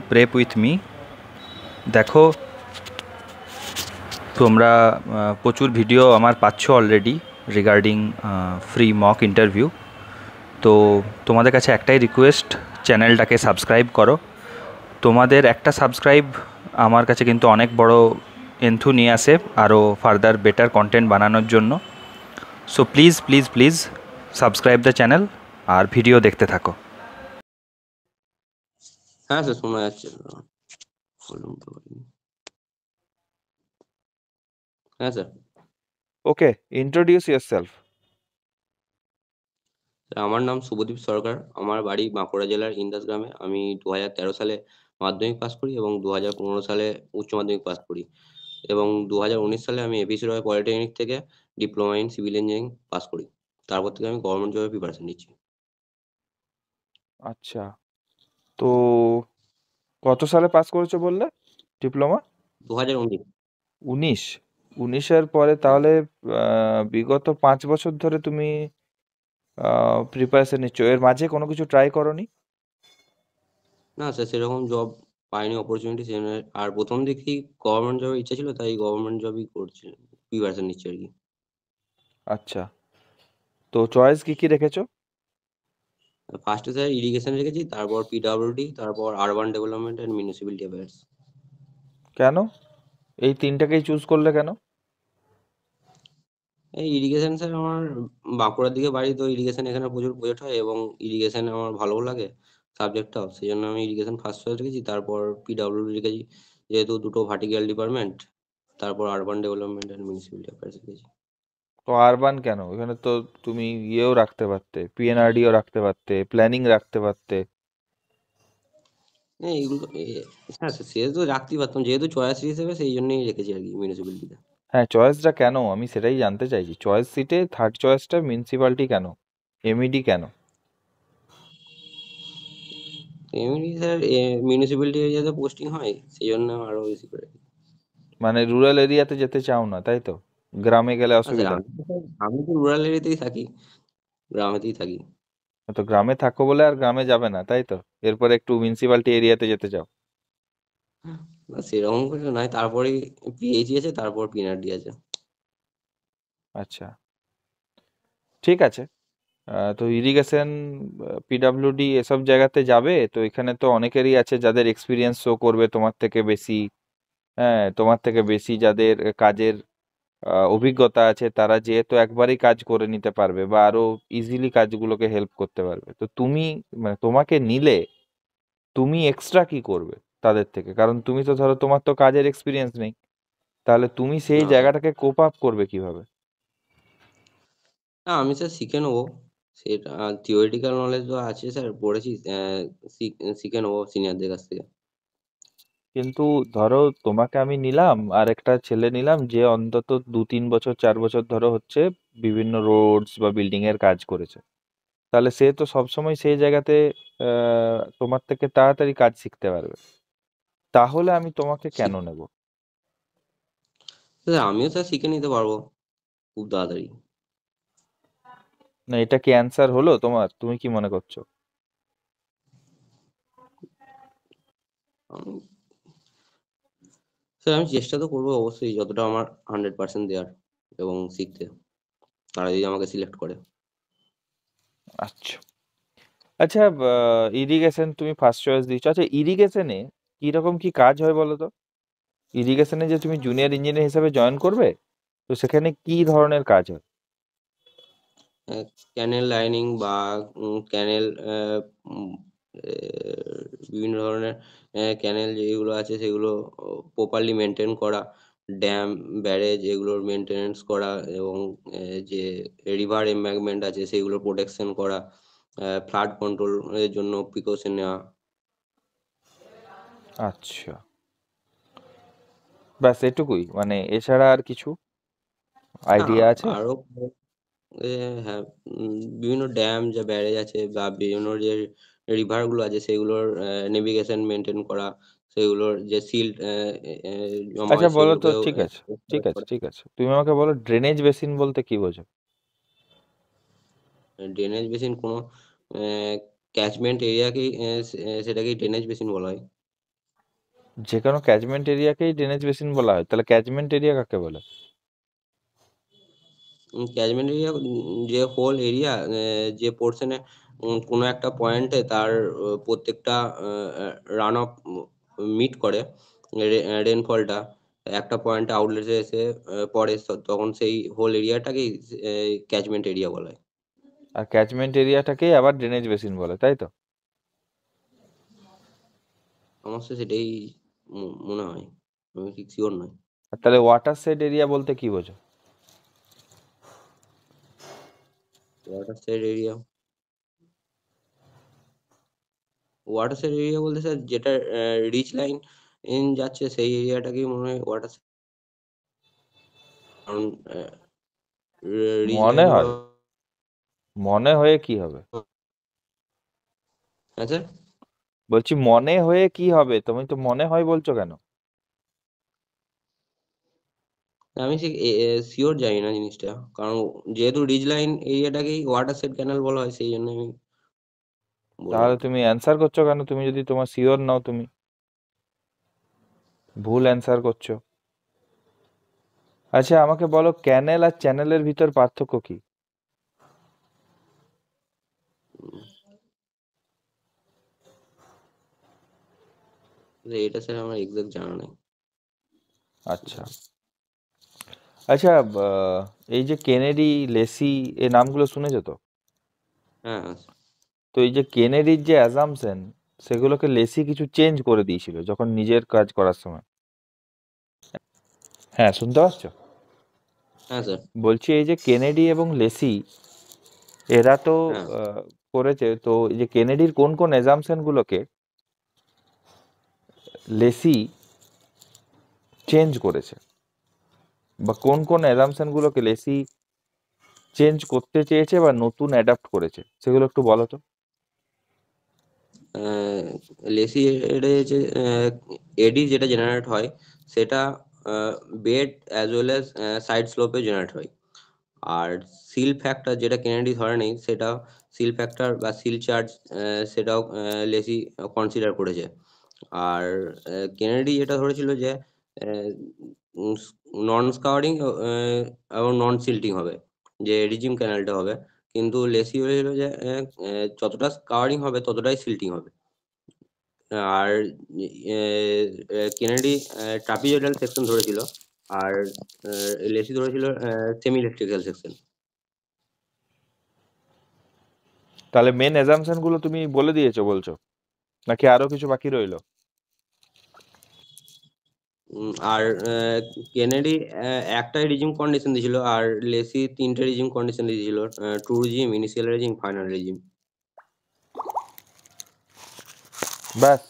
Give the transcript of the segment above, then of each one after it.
Prep with me. দেখো, তোমরা প্রচুর ভিডিও আমার পাচ্ছ already regarding free mock interview. তো তোমাদের কাছে একটাই রিকোয়েস্ট, চ্যানেলটাকে সাবস্ক্রাইব করো। তোমাদের একটা সাবস্ক্রাইব আমার কাছে কিন্তু অনেক বড় এন্থু নিয়ে আসে আরও ফার্দার বেটার কন্টেন্ট বানানোর জন্য। So please please please subscribe the channel আর ভিডিও দেখতে থাকো। হ্যাঁ স্যার, শোনা যাচ্ছে। হ্যাঁ স্যার। Okay, introduce yourself. আমার নাম শুভদীপ সরকার। আমার বাড়ি বাঁকুড়া জেলার ইন্দাস গ্রামে। আমি 2013 সালে মাধ্যমিক পাস করি এবং 2015 সালে উচ্চ মাধ্যমিক পাস করি এবং 2019 সালে আমি এপিসি রয় পলিটেকনিক থেকে diploma in civil engineering pass করি। তারপর থেকে আমি গভর্নমেন্ট জবের প্রিপারেশন নিচ্ছি। আচ্ছা, তো কত সালে পাস করেছো বললে ডিপ্লোমা? 2019। 19-19-এর পরে তাহলে বিগত 5 বছর ধরে তুমি প্রিপারেশন নিচ্ছ, এর মাঝে কোনো কিছু ট্রাই করোনি? না স্যার, সেরকম জব পাইনি, অপরচুনিটি সেজন্য। আর প্রথম দিকেই গভর্নমেন্ট জবের ইচ্ছা ছিল, তাই গভর্নমেন্ট জবই করছি, প্রিপারেশন নিচ্ছি আর কি। আচ্ছা, তো চয়েস কি কি রেখেছো? ফার্স্টে স্যার ইরিগেশন রেখেছি, তারপর পিডব্লিউডি, তারপর urban development and municipality affairs. কেন এই তিনটাকেই চুজ করলে কেন? এই ইরিগেশন স্যার, আমার বাঁকুড়ার দিকে বাড়ি, তো ইরিগেশন এখানে প্রচুর প্রজেক্ট হয় এবং ইরিগেশন আমার ভালোও লাগে সাবজেক্টটাও, সেই জন্য আমি ইরিগেশন ফার্স্ট চয়েস রেখেছি। তারপর পিডব্লিউডি রেখেছি, যেহেতু দুটো ভার্টিক্যাল ডিপার্টমেন্ট। তারপর urban development and municipality affairs রেখেছি। তো আরবান কেন? এখানে তো তুমি ইয়েও রাখতে পারতে, পিএনআরডিও রাখতে পারতে, প্ল্যানিং রাখতে পারতে। হ্যাঁ, এগুলো হ্যাঁ স্যার, সে তো রাখতেই পারতাম, যেহেতু চয়েস হিসেবে সেই জন্যই রেখেছি আর কি মিউনিসিপ্যালিটিতে। হ্যাঁ, চয়েসটা কেন আমি সেটাই জানতে চাইছি। চয়েস সিটে থার্ড চয়েসটা মিউনিসিপ্যালিটি কেন, এমইডি কেন? এমনি স্যার, মিউনিসিপ্যালিটি এরিয়াতে পোস্টিং হয়, সেই জন্য আরো বেশি করে। মানে রুরাল এরিয়াতে যেতে চাও না, তাই তো? গ্রামে গেলে হ্যাঁ স্যার, অসুবিধা? আমি তো রুরাল এরিয়াতেই থাকি, গ্রামেতেই থাকি। তো গ্রামে থাকো বলে আর গ্রামে যাবে না, তাই তো? এরপরে একটু মিউনিসিপ্যালিটি এরিয়াতে যেতে চাও? না সেরকম করে নয়, তারপরে পিএইচি আছে, তারপর পিএনআরডি আছে। আচ্ছা, ঠিক আছে। তো ইরিগেশন, পিডাব্লিউডি এসব জায়গাতে যাবে তো এখানে তো অনেকেরই আছে যাদের এক্সপিরিয়েন্স শো করবে তোমার থেকে বেশি। হ্যাঁ, তোমার থেকে বেশি যাদের কাজের অভিজ্ঞতা আছে, তারা যেহেতু একবারই কাজ করে নিতে পারবে বা আরো ইজিলি কাজগুলোকে হেল্প করতে পারবে। তো তুমি, মানে তোমাকে নিলে তুমি এক্সট্রা কি করবে তাদের থেকে? কারণ তুমি তো ধরো তোমার তো কাজের এক্সপিরিয়েন্স নেই, তাহলে তুমি সেই না স্যার, জায়গাটাকে কোপ আপ করবে কিভাবে? না আমি স্যার শিখে নেবো। সেটা থিওরিটিক্যাল নলেজ তো আছে স্যার, পড়েছি, শিখে নেবো সিনিয়রদের কাছ থেকে। কিন্তু ধরো তোমাকে আমি নিলাম আর একটা ছেলে নিলাম যে অন্তত 2-3 বছর 4 বছর ধরো হচ্ছে বিভিন্ন রোডস বা বিল্ডিং এর কাজ করেছে, তাহলে সে তো সবসময় সেই জায়গাতে তোমার থেকে তাড়াতাড়ি কাজ শিখতে পারবে। তাহলে আমি তোমাকে কেন নেব? স্যার আমিও স্যার শিখে নিতে পারবো খুব তাড়াতাড়ি। না, এটা কি অ্যান্সার হলো তোমার? তুমি কি মনে করছো? আমি স্যার, আমি চেষ্টা তো করবো অবশ্যই, যতটা আমার 100% দেওয়ার এবং শিখতে, তারা যদি আমাকে সিলেক্ট করে। আচ্ছা, আচ্ছা, ইরিগেশন তুমি ফার্স্ট চয়েস দিচ্ছ। আচ্ছা, ইরিগেশনে কিরকম কি কাজ হয় বলো তো? ইরিগেশনে যে তুমি জুনিয়র ইঞ্জিনিয়ার হিসেবে জয়েন করবে, তো সেখানে কি ধরনের কাজ হয়? ক্যানেল লাইনিং বা ক্যানেল, বিভিন্ন ধরনের ক্যানেল যেগুলো আছে সেগুলো প্রপারলি মেনটেন করা, ড্যাম ব্যারেজ এগুলোর মেনটেনেন্স করা এবং যে রিভার এম্বাঙ্কমেন্ট আছে সেগুলো প্রোটেকশন করা, ফ্লাড কন্ট্রোল এর জন্য প্রিকশন নেওয়া। আচ্ছা, ব্যাস এটুকুই? মানে এছাড়া আর কিছু না, আইডিয়া আছে? আরো হ্যাঁ, বিভিন্ন ড্যাম যে ব্যারেজ আছে বা বিভিন্ন যে রিভার গুলো আছে সেগুলোর নেভিগেশন মেনটেন করা, সেগুলোর যে সিল্ট জমা আচ্ছা হয় বলো তো, সেগুলোকেও ঠিক আছে, ঠিক পরিষ্কার আছে, করা। ঠিক আছে, তুমি আমাকে বলো ড্রেনেজ বেসিন বলতে কি বোঝো? ড্রেনেজ বেসিন কোনো ক্যাচমেন্ট এরিয়াকেই সেটাকেই ড্রেনেজ বেসিন বলা হয়। যে কোনো ক্যাচমেন্ট এরিয়াকেই ড্রেনেজ বেসিন বলা হয়, তাহলে ক্যাচমেন্ট এরিয়া কাকে বলে? ক্যাচমেন্ট এরিয়া যে হোল এরিয়া, যে পোর্শনে কোনো একটা পয়েন্টে তার প্রত্যেকটা রান অফ মিট করে রেনফলটা একটা পয়েন্টে আউটলেটে এসে পড়ে, তখন সেই হোল এরিয়াটাকেই ক্যাচমেন্ট এরিয়া বলা হয়। আর ক্যাচমেন্ট এরিয়াটাকেই আবার ড্রেনেজ বেসিন বলে, তাই তো? আমার তো সেটাই মনে হয়, আমি ঠিক শিওর নয়। আর তাহলে ওয়াটার শেড এরিয়া বলতে কি বোঝো? Water side area, water side area বলতে স্যার যেটা রিচ লাইন যাচ্ছে সেই এরিয়াটাকেই মনে হয় ওয়াটার, কারণ রিচ মনে লাইন গুলো। হয়, মনে হয়ে কি হবে? হ্যাঁ স্যার, বলছি মনে হয়ে কি হবে, তুমি তো মনে হয় বলছো কেন? আমি ঠিক শিওর জানি না জিনিসটা, কারণ যেহেতু রিজ লাইন এরিয়াটাকেই ওয়াটার সেট ক্যানাল বলা হয়, সেই জন্য আমি বললাম। তাহলে তুমি অ্যান্সার করছো কেন? তুমি যদি তোমার শিওর নাও, তুমি ভুল অ্যান্সার করছো। আচ্ছা আমাকে বলো, ক্যানেল আর চ্যানেলের ভিতর পার্থক্য কি? উম, এটা স্যার আমার এক্সাক্ট জানা নেই। আচ্ছা আচ্ছা, এই যে কেনেডি, লেসি, এই নামগুলো শুনেছো তো? হ্যাঁ তো এই যে কেনেডির যে অ্যাজাম্পশন, সেগুলোকে লেসি কিছু চেঞ্জ করে দিয়েছিল যখন নিজের কাজ করার সময়। হ্যাঁ, শুনতে পাচ্ছ? হ্যাঁ স্যার। বলছি এই যে কেনেডি এবং লেসি, এরা তো হ্যাঁ করেছে, তো এই যে কেনেডির কোন কোন অ্যাজাম্পশন গুলোকে লেসি চেঞ্জ করেছে, বা কোন কোন অ্যাজাম্পশন গুলোকে লেসি চেঞ্জ করতে চেয়েছে বা নতুন অ্যাডাপ্ট করেছে, সেগুলো একটু বলো তো। লেসি যে এডি যেটা জেনারেট হয় সেটা bed as well as side স্লোপে জেনারেট হয়। আর সিল ফ্যাক্টর যেটা কেনেডি ধরে নেই, সেটা সিল ফ্যাক্টর বা সিল চার্জ সেটাও লেসি কনসিডার করেছে। আর কেনেডি যেটা ধরেছিল যে নন স্কাউরিং এবং নন সিল্টিং হবে, যে রিজিম ক্যানেলটা হবে, কিন্তু লেসি হয়েছিল যে যতটা স্কাউরিং হবে ততটাই সিল্টিং হবে। আর কেনেডি ট্রাপিজয়েডাল সেকশন ধরেছিল, আর লেসি ধরেছিল সেমি ইলেকট্রিক্যাল সেকশন। তাহলে মেন অ্যাজাম্পশন গুলো তুমি বলে দিয়েছো বলছো, নাকি আরো কিছু বাকি রইলো? আর কেনেডি একটাই রিজিম কন্ডিশন দিয়েছিল, আর লেসি তিনটে রিজিম কন্ডিশন দিয়েছিল: true regime, initial regime, final regime. ব্যাস।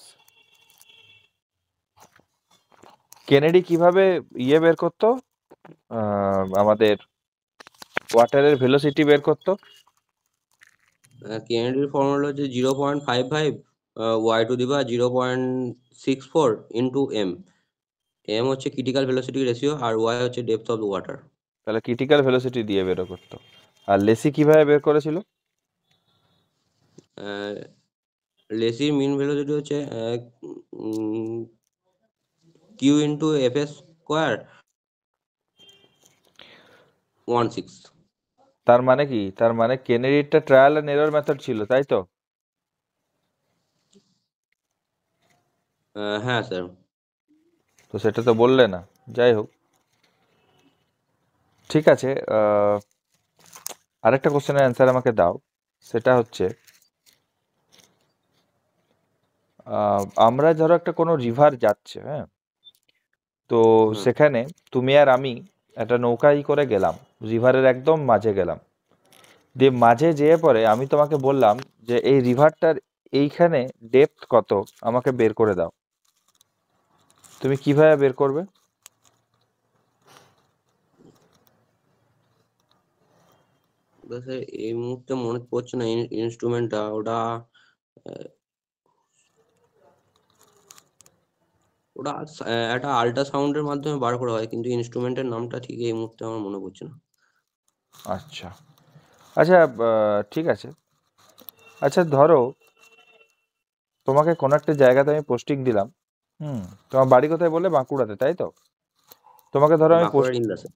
কেনেডি কিভাবে বের করতো, আমাদের ওয়াটারের ভেলোসিটি বের করতো? কেনেডির ফর্মুলা হচ্ছে 0.55 y⁴ ইন্টু এম। এম হচ্ছে ক্রিটিক্যাল ভেলোসিটি রেশিও, আর ওয়াই হচ্ছে ডেপথ অফ দ্য ওয়াটার। তাহলে ক্রিটিক্যাল ভেলোসিটি দিয়ে বের করতো। আর লেসি কিভাবে বের করেছিল? লেসির মিন ভেলোসিটি হচ্ছে Q into F S square 16। তার মানে কি, তার মানে কেনেডিরটা ট্রায়াল এন্ড এরর মেথড ছিল, তাই তো? হ্যাঁ স্যার। তো সেটা তো বললে না। যাই হোক, ঠিক আছে। আরেকটা কোশ্চেনের অ্যান্সার আমাকে দাও। সেটা হচ্ছে, আমরা ধরো একটা কোনো রিভার যাচ্ছে, হ্যাঁ, তো হ্যাঁ সেখানে তুমি আর আমি একটা নৌকায় করে গেলাম, রিভারের একদম মাঝে গেলাম। দিয়ে মাঝে যেয়ে পরে আমি তোমাকে বললাম যে এই রিভারটার এইখানে ডেপথ কত, আমাকে বের করে দাও। তুমি কিভাবে বের করবে? স্যার, এই মুহূর্তে মনে পড়ছে না ইনস্ট্রুমেন্টটা ওটা। আহ, ওটা একটা আল্ট্রাসাউন্ডের মাধ্যমে বার করা হয়, কিন্তু ইনস্ট্রুমেন্টের নামটা ঠিক এই মুহূর্তে আমার মনে পড়ছে না। আচ্ছা আচ্ছা, ঠিক আছে। আচ্ছা ধরো তোমাকে কোনো একটা জায়গাতে আমি পোস্টিং দিলাম, তোমার বাড়ি কোথায় বললে? বাঁকুড়াতে, তাই তো? তোমাকে ধরো আমি বাঁকুড়ার ইন্দাসে।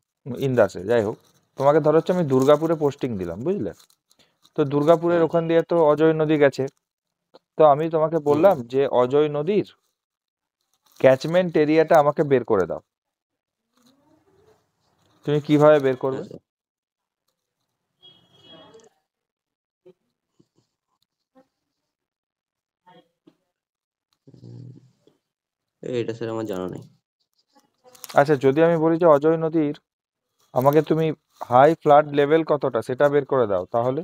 ইন্দাসে, যাই হোক, তোমাকে ধরো হচ্ছে আমি দুর্গাপুরে পোস্টিং দিলাম, বুঝলে? তো দুর্গাপুরের হুম ওখান দিয়ে তো অজয় নদী গেছে। তো আমি তোমাকে হুম বললাম যে অজয় নদীর ক্যাচমেন্ট এরিয়াটা আমাকে বের করে দাও। তুমি কিভাবে বের করবে? আচ্ছা। উম, এটা স্যার আমার জানা নেই। আচ্ছা, যদি আমি বলি যে অজয় নদীর আমাকে তুমি হাই ফ্লাড লেভেল কতটা সেটা বের করে দাও, তাহলে?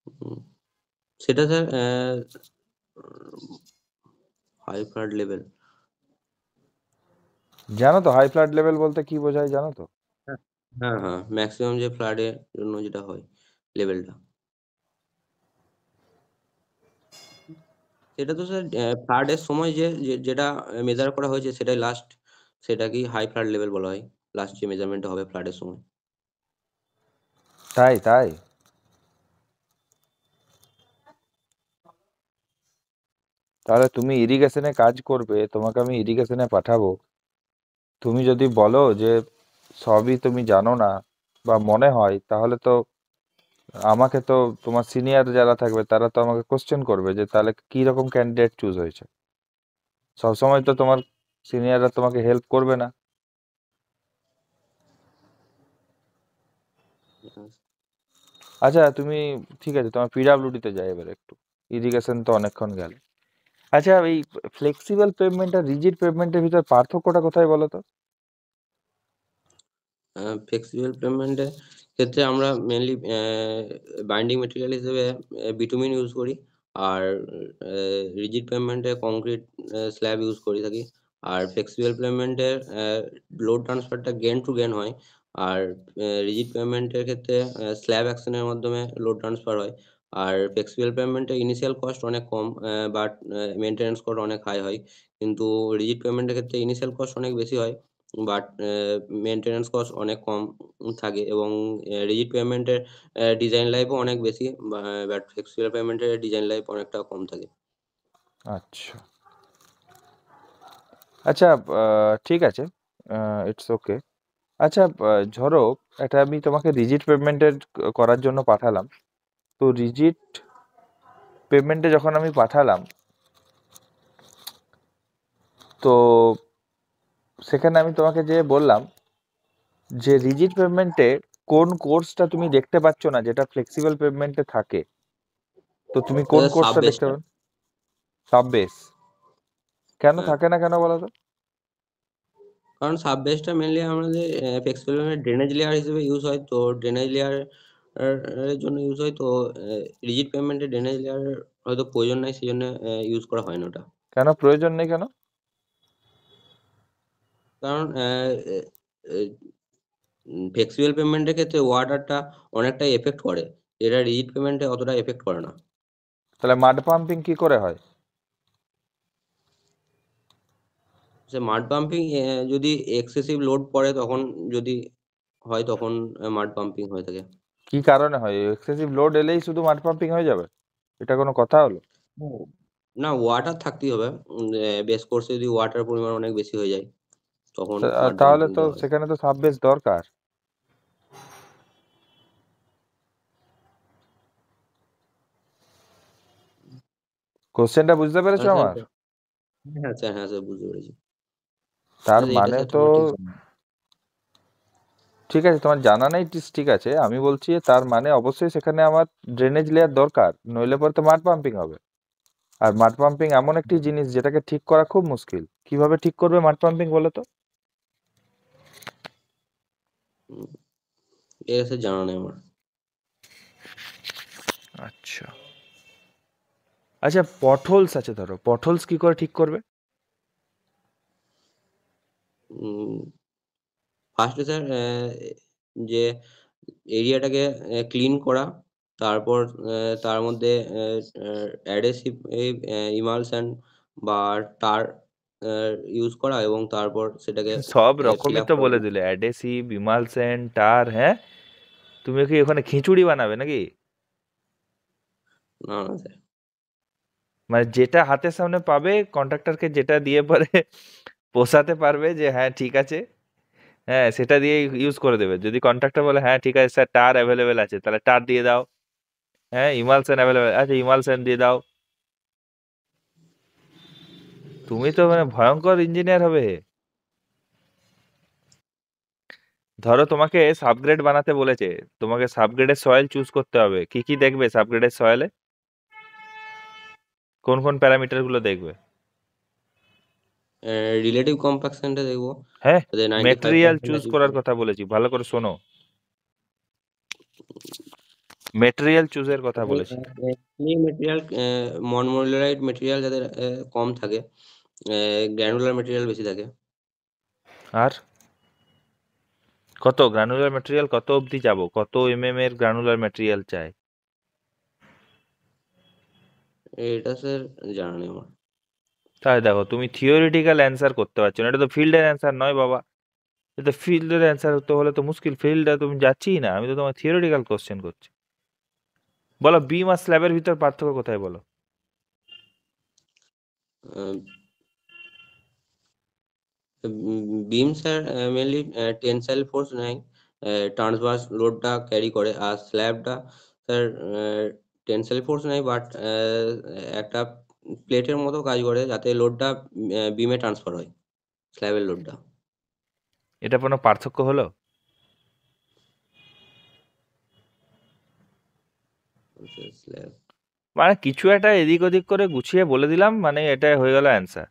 হুম, সেটা স্যার হাই ফ্লাড লেভেল। জানো তো হাই ফ্লাড লেভেল বলতে কি বোঝায়, জানো তো? হ্যাঁ হ্যাঁ হ্যাঁ, ম্যাক্সিমাম যে ফ্লাডের জন্য যেটা হয় লেভেলটা, সেটা তো স্যার ফ্লাডের সময় যেটা মেজার করা হয়েছে সেটাই লাস্ট, সেটাকেই হাই ফ্লাড লেভেল বলা হয়। লাস্ট যে মেজারমেন্টটা হবে ফ্লাডের সময়। তাই তাই? তাহলে তুমি ইরিগেশনে কাজ করবে, তোমাকে আমি ইরিগেশনে পাঠাবো, তুমি যদি বলো যে সবই তুমি জানো না বা মনে হয়, তাহলে তো আমাকে তো তোমার সিনিয়র যারা থাকবে তারা তো আমাকে কোশ্চেন করবে যে তাহলে কি রকম ক্যান্ডিডেট চুজ হয়েছে। সবসময় তো তোমার সিনিয়ররা তোমাকে হেল্প করবে না। আচ্ছা তুমি, ঠিক আছে, তোমার পিডাব্লিউডিতে যাই এবার একটু, ইরিগেশন তো অনেকক্ষণ গেল। আচ্ছা, এই ফ্লেক্সিবল পেভমেন্ট আর রিজিড পেভমেন্টের ভিতর পার্থক্যটা কোথায় বলো তো? ফ্লেক্সিবল পেমেন্টের ক্ষেত্রে আমরা মেনলি বাইন্ডিং মেটেরিয়াল হিসেবে বিটুমিন ইউজ করি। আর রিজিড পেমেন্টে কংক্রিট স্ল্যাব ইউজ করে থাকি। আর ফ্লেক্সিবল পেমেন্টের লোড ট্রান্সফারটা গেন টু গেন হয়। আর রিজিড পেমেন্টের ক্ষেত্রে স্ল্যাব অ্যাকশনের মাধ্যমে লোড ট্রান্সফার হয়। আর ফ্লেক্সিবল পেমেন্টের ইনিশিয়াল কস্ট অনেক কম, বাট মেনটেন্যান্স কস্ট অনেক হাই হয়। কিন্তু রিজিড পেমেন্টের ক্ষেত্রে ইনিশিয়াল কস্ট অনেক বেশি হয়, বাট মেনটেন্যান্স কস্ট অনেক কম থাকে। এবং রিজিড পেমেন্টের ডিজাইন লাইফও অনেক বেশি, বাট ফ্লেক্সিবল পেমেন্টের ডিজাইন লাইফ অনেকটা কম থাকে। আচ্ছা আচ্ছা, ঠিক আছে, ইটস ওকে। আচ্ছা, ধরো এটা আমি তোমাকে রিজিড পেমেন্টের করার জন্য পাঠালাম। তো রিজিড পেমেন্টে যখন আমি পাঠালাম, তো সেখানে আমি তোমাকে যে বললাম যে রিজিড পেমেন্টে কোন কোর্সটা তুমি দেখতে পাচ্ছ না যেটা ফ্লেক্সিবল পেমেন্টে থাকে, তো তুমি কোন সাব কোর্সটা দেখতে বেসটা, পাবে? সাববেস? কেন থাকে না, কেন বলো তো? কারণ সাব বেসটা মেনলি আমাদের ফ্লেক্সিবল পেমেন্টের ড্রেনেজ লেয়ার হিসেবে ইউজ হয়। তো ড্রেনেজ লেয়ার এর জন্য ইউজ হয়। তো রিজিড পেমেন্টে ড্রেনেজ লেয়ার হয়তো প্রয়োজন নাই, সেই জন্য ইউজ করা হয় না ওটা। কেন প্রয়োজন নেই, কেন? কারণ ফ্লেক্সিবল পেমেন্টের ক্ষেত্রে ওয়াটারটা অনেকটাই এফেক্ট করে, যেটা রিজিড পেমেন্টে অতটা এফেক্ট করে না। তাহলে মাড পাম্পিং কি করে হয়? সে মাড পাম্পিং যদি এক্সেসিভ লোড পড়ে তখন, যদি হয় তখন মাড পাম্পিং হয়ে থাকে। কি কারণে হয়? এক্সেসিভ লোড এলেই শুধু মাড পাম্পিং হয়ে যাবে? এটা কোনো কথা হলো? হুম। না, ওয়াটার থাকতেই হবে। বেস কোর্সে যদি ওয়াটার পরিমাণ অনেক বেশি হয়ে যায় তখন মাড তাহলে পাম্পিং তো দেওয়া হয়। সেখানে তো সাববেস দরকার। কোশ্চেনটা বুঝতে পেরেছো তাহলে স্যার, আমার? হ্যাঁ স্যার, হ্যাঁ স্যার, বুঝতে পেরেছি। তার স্যার এটা মানে স্যার তো, আমার ঠিক জানা নেই। ঠিক আছে, তোমার জানা নেই, ঠিক আছে, আমি বলছি তার মানে অবশ্যই সেখানে আমার ড্রেনেজ লেয়ার দরকার, নইলে পরে তো মাড পাম্পিং হবে। আর মাড পাম্পিং এমন একটি জিনিস যেটাকে ঠিক করা খুব মুশকিল। কিভাবে ঠিক করবে মাড পাম্পিং বলো তো? হুম, এটা স্যার জানা নেই আমার। আচ্ছা আচ্ছা, পটহোলস আছে, ধরো পটহোলস কি করে ঠিক করবে? ফার্স্টে স্যার যে এরিয়াটাকে ক্লিন করা, তারপর তার মধ্যে অ্যাডহেসিভ ইমালশন বা টার ইউজ করা, এবং তারপর সেটাকে সব ফিল রকমই আপ তো করা। বলে দিলে, অ্যাডহেসিভ, ইমালসেন, টার, হ্যাঁ? তুমি কি ওখানে খিচুড়ি বানাবে নাকি? না না স্যার। মানে যেটা হাতের সামনে পাবে কন্ট্রাক্টরকে যেটা দিয়ে পরে পোষাতে পারবে যে হ্যাঁ ঠিক আছে, হ্যাঁ সেটা দিয়ে ইউজ করে দেবে। যদি কন্ট্রাক্টর বলে হ্যাঁ ঠিক আছে স্যার টার অ্যাভেলেবেল আছে, তাহলে টার দিয়ে দাও। হ্যাঁ ইমালশন অ্যাভেলেবেল আছে, ইমালশন দিয়ে দাও। তুমি তো মানে ভয়ঙ্কর ইঞ্জিনিয়ার হবে। ধরো তোমাকে সাবগ্রেড বানাতে বলেছে, তোমাকে সাবগ্রেডের সয়েল চুজ করতে হবে, কি কি দেখবে সাবগ্রেডের সয়েলে, কোন কোন প্যারামিটার গুলো দেখবে? রিলেটিভ কম্প্যাকশনটা দেখবো, হ্যাঁ যাতে মেটেরিয়াল 95% চুজ অ্যাচিভ করার করে। কথা বলেছি, ভালো করে শোনো। মেটেরিয়াল চুজের কথা বলেছি। মেটেরিয়াল মনোমোলারাইট মেটেরিয়াল যাদের কম থাকে, গ্র্যানুলার মেটেরিয়াল বেশি থাকে। আর কত গ্রানুলার ম্যাটেরিয়াল, কত অবধি যাব, কত এর গ্রানুলার ম্যাটেরিয়াল চাই? এটা স্যার জানা নেই আমার। তাই দেখো তুমি থিওরিটিক্যাল অ্যান্সার করতে পারছো না, এটা তো ফিল্ডের অ্যান্সার নয় বাবা। এটা ফিল্ডের অ্যান্সার হতে হলে তো মুশকিল, ফিল্ডে তুমি যাচ্ছিই না, আমি তো তোমার থিওরিটিক্যাল কোশ্চেন করছি। বলো বিম আর স্ল্যাবের ভিতর পার্থক্য কোথায় বলো? বিম স্যার মেনলি টেনসাইল ফোর্স নেয়, ট্রান্সভার্স লোডটা ক্যারি করে। আর স্ল্যাবটা স্যার টেনসাইল ফোর্স নেয়, বাট একটা প্লেটের মতো কাজ করে, যাতে লোডটা বিমে ট্রান্সফার হয়, স্ল্যাবের লোডটা। এটা কোনো পার্থক্য হলো? স্ল্যাব মানে কিছু একটা এদিক ওদিক করে গুছিয়ে বলে দিলাম, মানে এটা হয়ে গেল অ্যান্সার।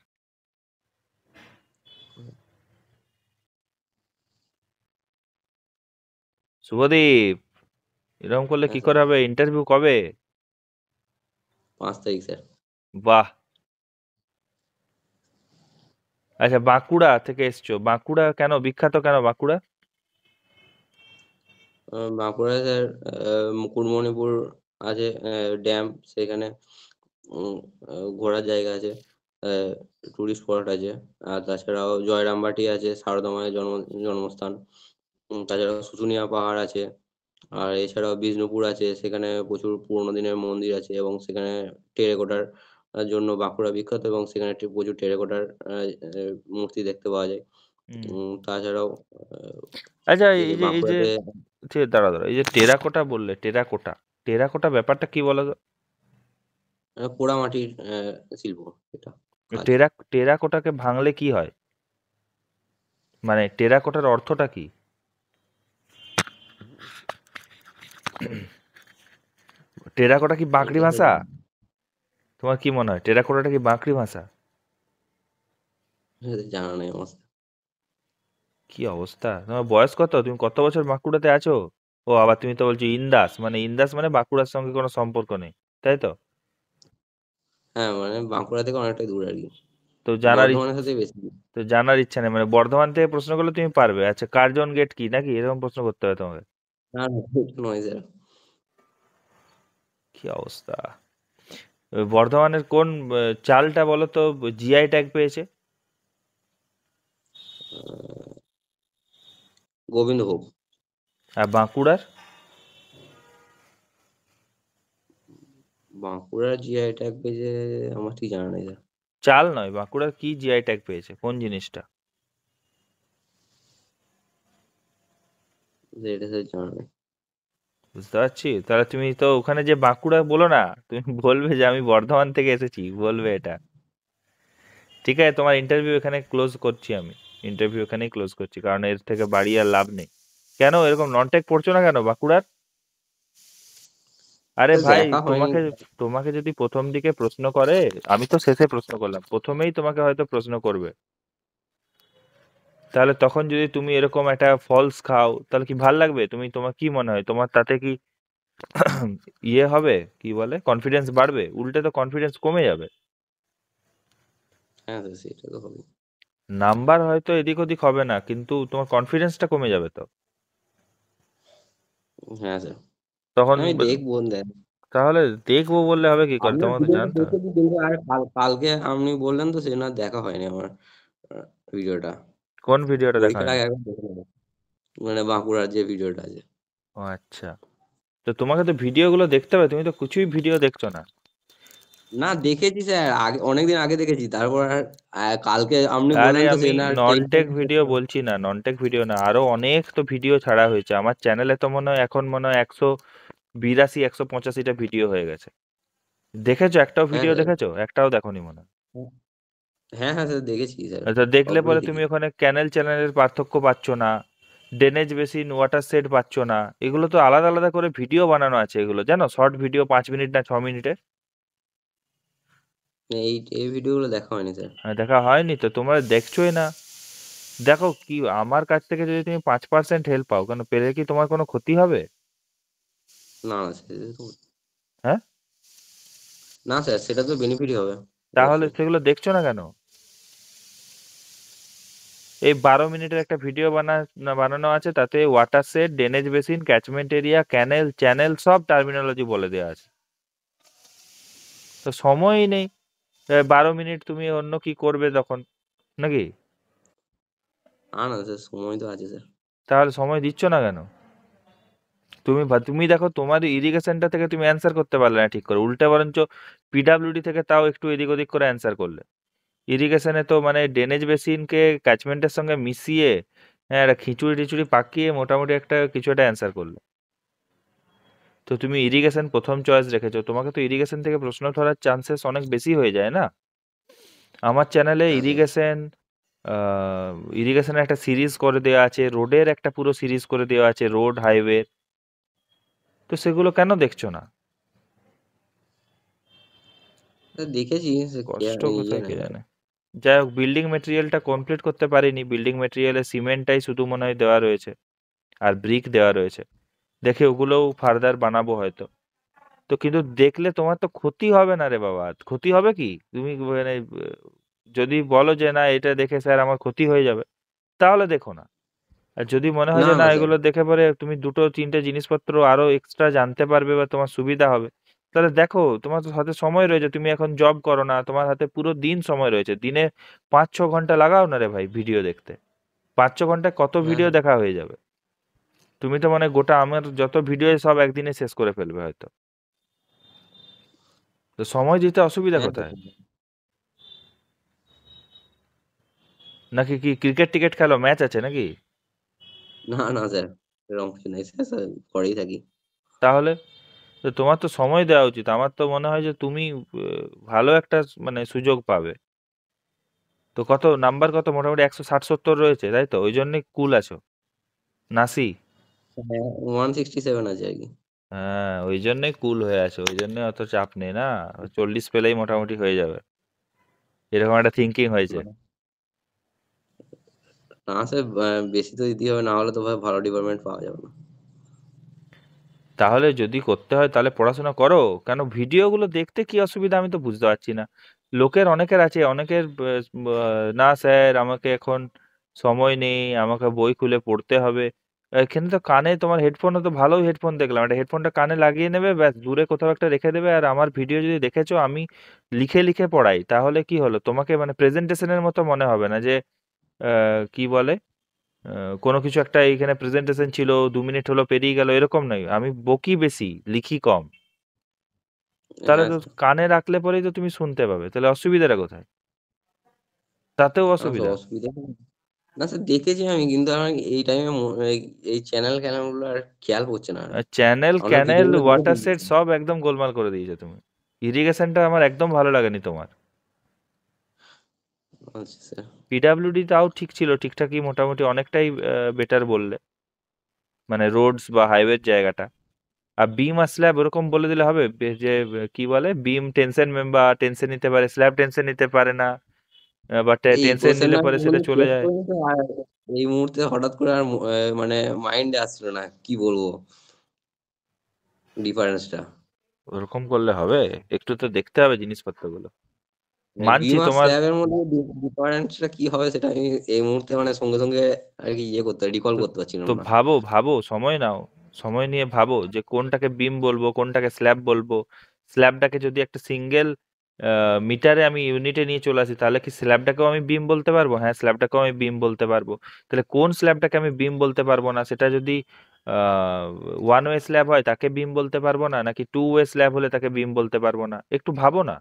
শুভদীপ, এরকম করলে হ্যাঁ কি স্যার, করে হবে? ইন্টারভিউ কবে? 5 তারিখ স্যার। বাহ। আচ্ছা বাঁকুড়া থেকে এসছো, বাঁকুড়া কেন বিখ্যাত, কেন বাঁকুড়া? বাঁকুড়ায় স্যার মুকুটমণিপুর আছে, ড্যাম, সেখানে ঘোরার জায়গা আছে, টুরিস্ট স্পট আছে। আর তাছাড়াও জয়রামবাটি আছে, সারদা মায়ের জন্মস্থান। তাছাড়াও শুশুনিয়া পাহাড় আছে। আর এছাড়াও বিষ্ণুপুর আছে, সেখানে প্রচুর পুরোনো দিনের মন্দির আছে, এবং সেখানে টেরাকোটার জন্য বাঁকুড়া বিখ্যাত, এবং সেখানে প্রচুর টেরাকোটার মূর্তি দেখতে পাওয়া যায়। হুম। তাছাড়াও আচ্ছা এই যে এই যে বাঁকুড়াতে ঠিক আছে, দাঁড়া দাঁড়া, এই যে টেরাকোটা বললে, টেরাকোটা, টেরাকোটা ব্যাপারটা কি বলো তো? পোড়ামাটির শিল্প, এটা কাজ। টেরাকোটাকে ভাঙলে কি হয়, মানে টেরাকোটার অর্থটা কি? টেরাকোটা কি বাঁকড়ি এটা স্যার ভাষা? তোমার কি মনে হয় টেরাকোটাটা কি বাঁকড়ি ভাষা? জানা নেই আমার। কি অবস্থা, তোমার বয়স কত, তুমি কত বছর বাঁকুড়াতে আছো? ও আবার তুমি তো বলছো ইন্দাস, মানে ইন্দাস মানে বাঁকুড়ার সঙ্গে কোনো সম্পর্ক নেই, তাই তো? হ্যাঁ, মানে বাঁকুড়া থেকে অনেকটাই দূর আর কি, তো জানার বর্ধমানের সাথে বেশি দূর। তো জানার ইচ্ছা নেই, মানে বর্ধমান থেকে প্রশ্ন করলে তুমি পারবে? আচ্ছা কার্জন গেট কি, নাকি এরকম প্রশ্ন করতে হবে তোমাকে? না না, এটা নয় স্যার। কি অবস্থা। ওই বর্ধমানের কোন চালটা বলো তো জিআই ট্যাগ পেয়েছে? গোবিন্দভোগ। আর বাঁকুড়ার? বাঁকুড়ার জিআই ট্যাগ পেয়েছে, আমার ঠিক জানা নেই স্যার। চাল নয়, বাঁকুড়ার কি জিআই ট্যাগ পেয়েছে, কোন জিনিসটা? এটা স্যার জানা নেই। বুঝতে পারছি, তাহলে তুমি তো ওখানে যে বাঁকুড়া বলো না, তুমি বলবে যে আমি বর্ধমান থেকে এসেছি, বলবে এটা। ঠিক আছে, তোমার ইন্টারভিউ এখানে ক্লোজ করছি আমি, ইন্টারভিউ এখানেই ক্লোজ করছি, কারণ এর থেকে বাড়ি আর লাভ নেই। কেন এরকম নন টেক পড়ছো না কেন বাঁকুড়ার? আরে স্যার ভাই দেখা হয়নি। তোমাকে, তোমাকে যদি প্রথম দিকে প্রশ্ন করে, আমি তো শেষে প্রশ্ন করলাম, প্রথমেই তোমাকে হয়তো প্রশ্ন করবে, তাহলে তখন যদি তুমি এরকম একটা ফলস খাও, তাহলে কি ভাল লাগবে? তুমি, তোমার কি মনে হয়, তোমার তাতে কি ইয়ে হবে, কি বলে, কনফিডেন্স বাড়বে? উল্টে তো কনফিডেন্স কমে যাবে। হ্যাঁ স্যার, সেটা তো হবে। নাম্বার হয়তো এদিক ওদিক হবে না, কিন্তু তোমার কনফিডেন্সটা কমে যাবে তো। হ্যাঁ স্যার, তখন আমি দেখবো দেন। তাহলে দেখবো বললে হবে কি করে, আপনার তোমাকে তো ভিডিওটা জানতে হবে। দেখেছি, কিন্তু আর কালকে আপনি বললেন তো, সেজন্য আর দেখা হয়নি আমার ভিডিওটা। কোন ভিডিওটা দেখা পরীক্ষার হয়নি? আগে একবার দেখে নেবো, মানে বাঁকুড়ার যে ভিডিওটা আছে। ও আচ্ছা, তো তোমাকে তো ভিডিওগুলো দেখতে হবে, তুমি তো কিছুই ভিডিও দেখছো না। না দেখেছি স্যার, আগে অনেকদিন আগে দেখেছি, তারপর আর কালকে আপনি আরে বললেন তো আমি সেদিন আর নন টেনশন টেক ভিডিও বলছি না, নন টেক ভিডিও না, আরো অনেক তো ভিডিও ছাড়া হয়েছে আমার চ্যানেলে, তো মনে হয় এখন মনে হয় 182 185টা ভিডিও হয়ে গেছে। দেখেছো একটাও হ্যাঁ ভিডিও স্যার। দেখেছো? একটাও দেখোনি মনে হয়। হ্যাঁ হ্যাঁ স্যার, দেখেছি স্যার, তো দেখলে সবগুলোই পরে তুমি দেখেছি। ওখানে ক্যানেল চ্যানেলের পার্থক্য পাচ্ছ না, ড্রেনেজ বেসিন ওয়াটার সেট পাচ্ছ না, এগুলো তো আলাদা আলাদা করে ভিডিও বানানো আছে, এগুলো জানো, শর্ট ভিডিও 5 মিনিট না 6 মিনিটে। এই এই ভিডিওগুলো দেখা হয়নি স্যার। দেখা হয়নি তো, তোমরা দেখছোই না। দেখো কি, আমার কাছ থেকে যদি তুমি 5% হেল্প পাও, কেন পেলে কি তোমার কোনো ক্ষতি হবে? না না স্যার, হ্যাঁ, না স্যার, সেটা তো বেনিফিটই হবে তাহলে অবশ্যই। সেগুলো দেখছো না কেন? এই 12 মিনিটের একটা ভিডিও বানানো আছে, তাতে watershed, drainage basin, catchment area, canal, channel সব টার্মিনোলজি বলে দেওয়া আছে। তো সময়ই নেই। 12 মিনিট তুমি অন্য কি করবে তখন, নাকি? না না স্যার, সময় তো আছে স্যার। তাহলে সময় দিচ্ছ না কেন? তুমি দেখো, তোমার ইরিগেশনটা থেকে তুমি অ্যান্সার করতে পারলে না ঠিক করে, উল্টে বরঞ্চ পিডাব্লিউডি থেকে তাও একটু এদিক ওদিক করে অ্যান্সার করলে। ইরিগেশনে তো মানে ড্রেনেজ বেসিনকে ক্যাচমেন্টের সঙ্গে মিশিয়ে, হ্যাঁ, একটা খিচুড়ি টিচুড়ি পাকিয়ে মোটামুটি একটা কিছু একটা অ্যান্সার করলে। তো তুমি ইরিগেশন প্রথম চয়েস রেখেছো, তোমাকে তো ইরিগেশন থেকে প্রশ্ন ধরার চান্সেস অনেক বেশি হয়ে যায় না? আমার চ্যানেলে হ্যাঁ স্যার। ইরিগেশনের একটা সিরিজ করে দেওয়া আছে, রোডের একটা পুরো সিরিজ করে দেওয়া আছে, রোড হাইওয়ে। তো সেগুলো কেন দেখছো না? স্যার দেখেছি সে কষ্ট ইয়ে কোথায় কে নাই স্যার। জানে। যাই হোক, বিল্ডিং মেটেরিয়ালটা কমপ্লিট করতে পারিনি, বিল্ডিং মেটেরিয়ালে সিমেন্টটাই শুধু মনে হয় দেওয়া রয়েছে, আর ব্রিক দেওয়া রয়েছে। দেখে ওগুলোও ফার্দার বানাবো হয়তো। তো কিন্তু দেখলে তোমার তো ক্ষতি হবে না রে বাবা, ক্ষতি হবে কি? তুমি মানে যদি বলো যে না এটা দেখে স্যার আমার ক্ষতি হয়ে যাবে, তাহলে দেখো না। আর যদি মনে হয় না যে না না স্যার। এগুলো দেখে পরে তুমি দুটো তিনটে জিনিসপত্র আরো এক্সট্রা জানতে পারবে বা তোমার সুবিধা হবে, তাহলে দেখো। তোমার তো হাতে সময় রয়েছে, তুমি এখন জব করো না, তোমার হাতে পুরো দিন সময় রয়েছে, দিনে 5-6 ঘন্টা লাগাও না রে ভাই ভিডিও দেখতে। 5-6 ঘন্টায় কত হ্যাঁ ভিডিও স্যার। দেখা হয়ে যাবে? তুমি তো মানে গোটা আমার যত ভিডিও সব একদিনে শেষ করে ফেলবে হয়তো। তো সময় দিতে অসুবিধা হ্যাঁ কোথায়? স্যার। নাকি কি ক্রিকেট টিকেট খেলো, ম্যাচ আছে নাকি? না না স্যার, এরকম কিছু নাই স্যার, স্যার ঘরেই থাকি। তাহলে তো তোমার তো সময় দেওয়া উচিত, আমার তো মনে হয় যে তুমি ভালো একটা মানে সুযোগ পাবে। তো কত নাম্বার, কত মোটামুটি 160-70 রয়েছে, তাই তো? ওই জন্যই কুল আছো, নাসি। হ্যাঁ, 167 আছে আর কি। হ্যাঁ, ওই জন্যই কুল হয়ে আছে, ওই জন্যই অত চাপ নেই না। 40 পেলেই মোটামুটি হয়ে যাবে, এরকম একটা থিঙ্কিং হয়েছে। মানে না স্যার, বেশি তো দিতেই হবে, না হলে তো ভাই ভালো ডিপার্টমেন্ট পাওয়া যাবে না। তাহলে যদি করতে হয় তাহলে পড়াশোনা করো। কেন ভিডিওগুলো দেখতে কি অসুবিধা আমি তো বুঝতে পারছি না। লোকের অনেকের আছে, অনেকের না স্যার আমাকে এখন সময় নেই, আমাকে বই খুলে পড়তে হবে। এখানে তো কানে তোমার হেডফোনও তো ভালোই হেডফোন দেখলাম, একটা হেডফোনটা কানে লাগিয়ে নেবে, ব্যাস দূরে কোথাও একটা রেখে দেবে। আর আমার ভিডিও যদি দেখেছো আমি লিখে লিখে পড়াই, তাহলে কি হলো, তোমাকে মানে প্রেজেন্টেশনের মতো মনে হবে না যে কি বলে, কোনো কিছু একটা এইখানে প্রেজেন্টেশন ছিল, 2 মিনিট হলো পেরিয়ে গেল, এরকম নয়। আমি বকি বেশি, লিখি কম। তাহলে হ্যাঁ তো স্যার। কানে রাখলে পরেই তো তুমি শুনতে পাবে, তাহলে অসুবিধাটা কোথায়? তাতেও না স্যার, অসুবিধা। অসুবিধা নেই। না স্যার, দেখেছি আমি, কিন্তু আমার এই টাইমে এই চ্যানেল গুলো আর খেয়াল পড়ছে না আর। চ্যানেল আমরা ক্যানেল ভিডিওগুলো দেখে ওয়াটার সেট ফেলছি। সব একদম গোলমাল করে দিয়েছো তুমি। ইরিগেশনটা আমার একদম ভালো লাগেনি তোমার। আচ্ছা স্যার। পিডাব্লিউডি তাও ঠিক ছিল, ঠিকঠাকই মোটামুটি অনেকটাই বেটার বললে, মানে রোডস বা হাইওয়ের জায়গাটা। আর বিম আর স্ল্যাব ওরকম বলে দিলে হবে যে কি বলে, বিম টেনশন মেম্বার টেনশন নিতে পারে, স্ল্যাব টেনশন নিতে পারে না, বা এই টেনশন নিলে কোশ্চেনটা আমি পরে সেটা কোনোদিন চলে ফেস যায়। করিনি তো, আর এই মুহূর্তে হঠাৎ করে আর মানে মাইন্ডে আসছিল না কি বলবো ডিফারেন্সটা। ওরকম করলে হবে? একটু তো দেখতে হবে জিনিসপত্রগুলো। মানছি বিম আর তোমার। স্ল্যাবের মধ্যে ডিফারেন্সটা কি হবে সেটা আমি এই মুহূর্তে মানে সঙ্গে সঙ্গে আর কি রিকল তো করতে পারছিলাম তো না। ভাবো ভাবো, সময় নাও, সময় নিয়ে ভাবো যে কোনটাকে বিম বলবো কোনটাকে স্ল্যাব বলবো। স্ল্যাবটাকে যদি একটা সিঙ্গেল মিটারে আমি ইউনিটে নিয়ে চলে আসি, তাহলে কি স্ল্যাবটাকেও আমি বিম বলতে পারবো? হ্যাঁ, স্ল্যাবটাকেও আমি বিম বলতে পারবো। তাহলে কোন স্ল্যাবটাকে আমি বিম বলতে পারবো না? সেটা যদি ওয়ান ওয়ে স্ল্যাব হয় তাকে বিম বলতে পারবো না, নাকি টু ওয়ে স্ল্যাব হলে তাকে বিম বলতে পারবো না? একটু ভাবো না।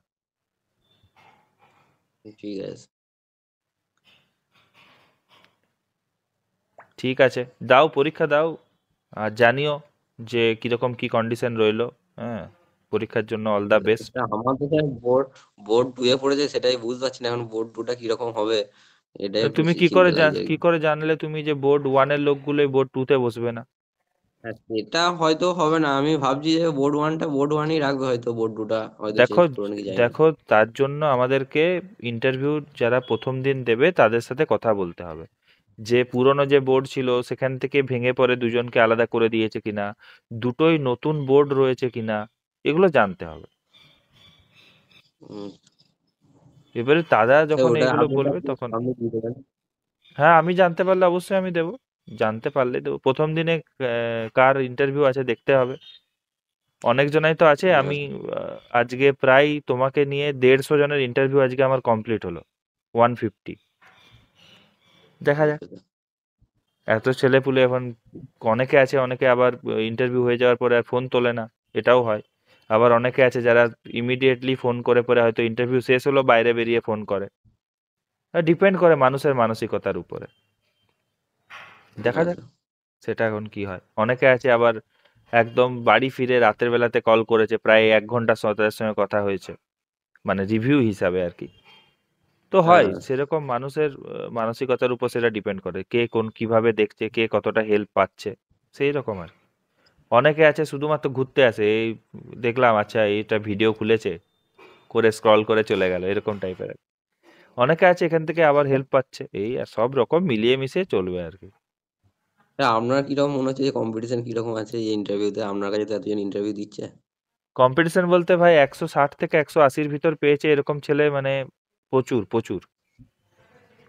ঠিক আছে। ঠিক আছে, দাও পরীক্ষা দাও, আর জানিও যে কিরকম কি কন্ডিশন রইলো। হ্যাঁ, পরীক্ষার জন্য অল দ্য বেস্ট। সেটা আমার তো স্যার বোর্ড 2 এ পড়েছে, সেটাই বুঝতে পারছি না এখন বোর্ড 2 টা কিরকম হবে, এটাই একটু তুমি চিন্তা লাগছে আর কি কি। করে জানলে তুমি যে বোর্ড ওয়ানের লোকগুলোই বোর্ড টু তে বসবে না? হ্যাঁ, সেটা হয়তো হবে না, আমি ভাবছি যে বোর্ড 1ই রাখবে, হয়তো বোর্ড 2 টা হয়তো দেখো চেঞ্জ করে নাকি, জানি না। দেখো, তার জন্য আমাদেরকে ইন্টারভিউ যারা প্রথম দিন দেবে তাদের সাথে কথা বলতে হবে, যে পুরনো যে বোর্ড ছিল সেখান থেকে ভেঙে পড়ে দুজনকে আলাদা করে দিয়েছে কিনা, দুটোই নতুন বোর্ড রয়েছে কিনা, এগুলো জানতে হবে। হুম, এবারে দাদা স্যার যখন ওটা এইগুলো আপনি বলবে তখন, আপনি দিয়ে দেবেন। হ্যাঁ আমি জানতে পারলে অবশ্যই আমি দেবো, জানতে পারলে দেবো। প্রথম দিনে কার ইন্টারভিউ আছে দেখতে হবে, অনেক জনাই তো আছে। আমি আজকে প্রায় তোমাকে নিয়ে 150 জনের ইন্টারভিউ আজকে আমার কমপ্লিট হলো, 150। দেখা যাক, আচ্ছা, এত ছেলেপুলে এখন অনেকে আছে, অনেকে আবার ইন্টারভিউ হয়ে যাওয়ার পরে আর ফোন তোলে না, এটাও হয়। আবার অনেকে আছে যারা ইমিডিয়েটলি ফোন করে পরে হয়তো ইন্টারভিউ শেষ হলো বাইরে বেরিয়ে ফোন করে। ডিপেন্ড করে মানুষের মানসিকতার উপরে, দেখা যাক আচ্ছা। সেটা এখন কি হয়। অনেকে আছে আবার একদম বাড়ি ফিরে রাতের বেলাতে কল করেছে, প্রায় 1 ঘন্টা তাদের সঙ্গে কথা হয়েছে, মানে রিভিউ হিসাবে আর কি। তো হয় হ্যাঁ, সেরকম মানুষের মানসিকতার উপর সেটা ডিপেন্ড করে, কে কোন কিভাবে দেখছে, কে কতটা হেল্প পাচ্ছে, সেই রকম আর কি। অনেকে আছে শুধুমাত্র ঘুরতে আসে, এই দেখলাম আচ্ছা এইটা ভিডিও খুলেছে, করে স্ক্রল করে চলে গেল, এরকম টাইপের। অনেকে আছে এখান থেকে আবার হেল্প পাচ্ছে, এই আর সব রকম মিলিয়ে মিশিয়ে চলবে আর কি। স্যার আপনার কিরকম মনে হচ্ছে যে কম্পিটিশন কিরকম আছে এই ইন্টারভিউতে, আপনার কাছে তো এতজন ইন্টারভিউ দিচ্ছে? কম্পিটিশন বলতে ভাই 160 থেকে 180-র ভিতর পেয়েছে এরকম ছেলে, মানে প্রচুর প্রচুর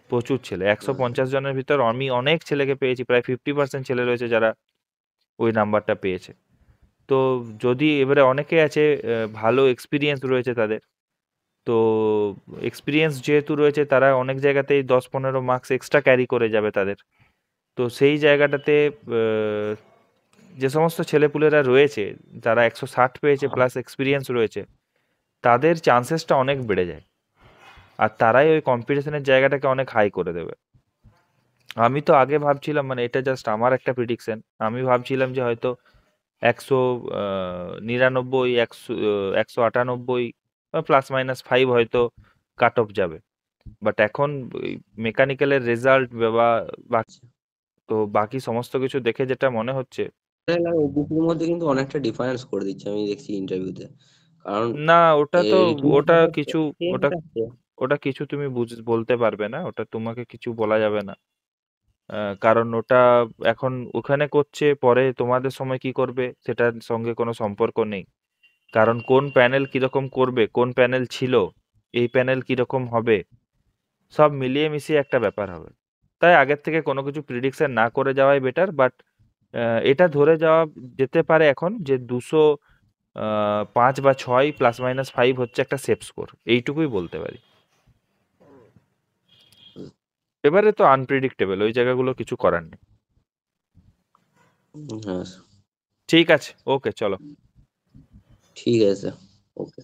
প্রচুর ছেলে। 150 জনের ভিতর আমি অনেক ছেলেকে পেয়েছি, প্রায় 50% ছেলে রয়েছে যারা ওই নাম্বারটা পেয়েছে। তো যদি এবারে অনেকে আছে ভালো এক্সপিরিয়েন্স রয়েছে তাদের, তো এক্সপিরিয়েন্স যেহেতু রয়েছে তারা অনেক জায়গাতেই 10-15 মার্কস এক্সট্রা ক্যারি করে যাবে তাদের। তো সেই জায়গাটাতে যে সমস্ত ছেলেপুলেরা রয়েছে যারা 160 পেয়েছে প্লাস এক্সপিরিয়েন্স রয়েছে, তাদের চান্সেসটা অনেক বেড়ে যায়, আর তারাই ওই কম্পিটিশনের জায়গাটাকে অনেক হাই করে দেবে। আমি তো আগে ভাবছিলাম, মানে এটা জাস্ট আমার একটা প্রিডিকশন, আমি ভাবছিলাম যে হয়তো 199, 198 প্লাস মাইনাস 5 হয়তো কাট অফ যাবে। বাট এখন মেকানিক্যালের রেজাল্ট বা তো বাকি সমস্ত কিছু দেখে যেটা মনে হচ্ছে, ওবিসির মধ্যে কিন্তু অনেকটা ডিফারেন্স করে দিচ্ছে আমি দেখছি ইন্টারভিউতে, কারণ না ওটা তো, রিটিনে ওটা কিছু, সেম ওটা থাকছে। ওটা কিছু তুমি বলতে পারবে না, ওটা তোমাকে কিছু বলা যাবে না। কারণ ওটা এখন ওখানে করছে, পরে তোমাদের সময় কি করবে সেটার সঙ্গে কোনো সম্পর্ক নেই। কারণ কোন প্যানেল কিরকম করবে, কোন প্যানেল ছিল, এই প্যানেল কিরকম হবে, সব মিলিয়ে মিশিয়ে একটা ব্যাপার হবে। তাই আগের থেকে কোনো কিছু প্রিডিকশন না করে যাওয়াই বেটার। বাট এটা ধরে যাওয়া যেতে পারে এখন যে 205 বা 6 প্লাস মাইনাস 5 হচ্ছে একটা সেফ স্কোর, এইটুকুই বলতে পারি। এবারে তো আনপ্রেডিক্টেবল, ওই জায়গাগুলো কিছু করার নেই। হ্যাঁ, ঠিক আছে, ওকে চলো। ঠিক আছে, ওকে।